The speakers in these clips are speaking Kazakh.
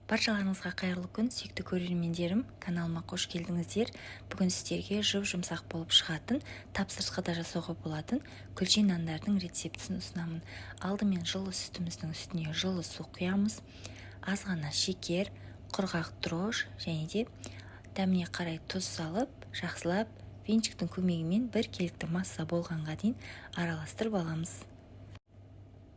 Баршаларыңызға қайырлы күн, сүйікті көрермендерім, каналыма қош келдіңіздер. Бүгін сіздерге жұмсақ болып шығатын, тапсырысқа да жасауға болатын күлше нандардың рецептісін ұсынамын. Алдымен жылы сүтіміздің үстіне жылы су құямыз. Аз ғана шекер, құрғақ дрожж және де дәміне қарай тұз салып, жақсылап венчиктің көмегімен бір келікті масса болғанға дейін араластырып аламыз.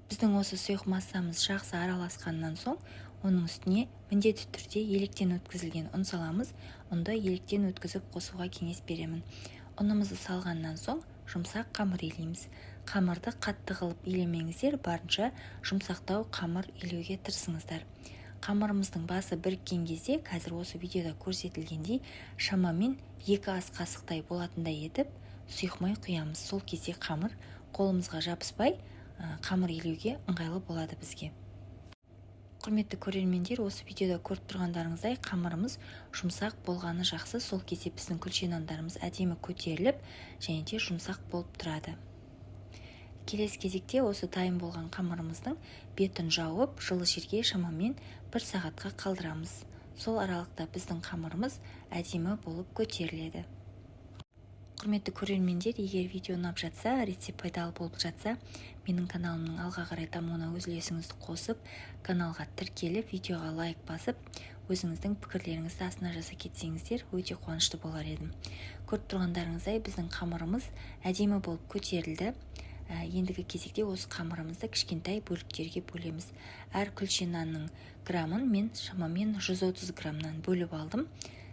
Біздің осы сұйық массамыз жақсы араласқаннан соң, оның үстіне міндетті түрде електен өткізілген ұн саламыз. Ұнды електен өткізіп қосуға кеңес беремін. Ұнымызды салғаннан соң жұмсақ қамыр илейміз. Қамырды қатты қылып илемеңіздер, барынша жұмсақтау қамыр илеуге тырысыңыздар. Қамырымыздың басы біріккен кезде, қазір осы видеода көрсетілгендей, шамамен 2 ас қасықтай болатындай етіп сұйық май құямыз. Сол кезде қамыр қолымызға жабыспай, қамыр илеуге ыңғайлы болады бізге. Құрметті көрермендер, осы видеода көріп тұрғандарыңыздай қамырымыз жұмсақ болғаны жақсы. Сол кезде біздің күлше нандарымыз әдемі көтеріліп және де жұмсақ болып тұрады. Келесі кезекте осы дайын болған қамырымыздың бетін жауып, жылы жерге шамамен 1 сағатқа қалдырамыз. Сол аралықта біздің қамырымыз әдемі болып көтеріледі. Құрметті көрермендер, егер видео ұнап жатса, рецепт пайдалы болып жатса, менің каналымның алға қарай дамуына өз үлесіңізді қосып, каналға тіркеліп, видеоға лайк басып, өзіңіздің пікірлеріңізді астына жаза кетсеңіздер, өте қуанышты болар едім. Көріп тұрғандарыңыздай, біздің қамырымыз әдемі болып көтерілді. Ендігі кезекте осы қамырымызды кішкентай бөліктерге бөлеміз. Әр күлше нанның грамын мен шамамен 130 грамнан бөліп алдым.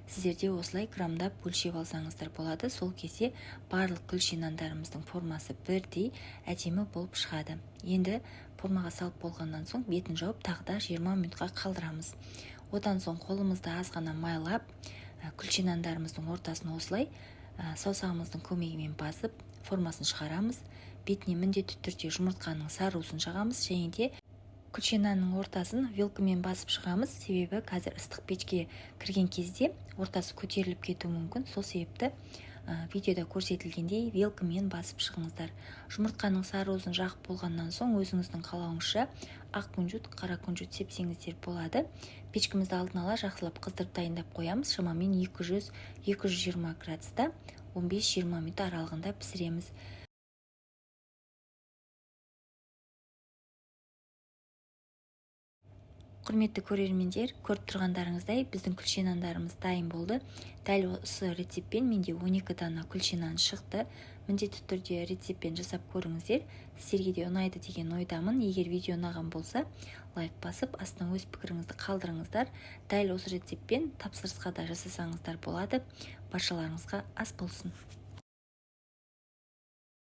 Сіздерде осылай грамдап өлшеп алсаңыздар болады. Сол кезде барлық күлше нандарымыздың формасы бірдей әдемі болып шығады. Енді формаға салып болғаннан соң бетін жауып тағы да 20 минутқа қалдырамыз. Одан соң қолымызды аз ғана майлап, күлше нандарымыздың ортасын осылай саусағымыздың көмегімен басып, формасын шығарамыз. Бетіне міндетті түрде жұмыртқаның сары-уызын жағамыз және де күлше нанның ортасын вилкамен басып шығамыз. Себебі қазір ыстық печке кірген кезде ортасы көтеріліп кетуі мүмкін. Сол себепті видеода көрсетілгендей вилкамен басып шығыңыздар. Жұмыртқаның сары-уызын жағып болғаннан соң өзіңіздің қалауыңызша ақ күнжіт, қара күнжіт сепсеңіздер болады. Печкімізді алдын ала жақсылап қыздырып дайындап қоямыз. Шамамен 200-220 градуста 15-20 минут аралығында пісіреміз. Құрметті көрермендер, көріп тұрғандарыңыздай біздің күлше нандарымыз дайын болды. Дәл осы рецептпен менде 12 дана күлше нан шықты. Міндетті түрде рецептпен жасап көріңіздер. Сіздерге де ұнайды деген ойдамын. Егер видео ұнаған болса, лайк басып, астына өз пікіріңізді қалдырыңыздар. Дәл осы рецептпен тапсырысқа да жасасаңыздар болады. Баршаларыңызға ас болсын.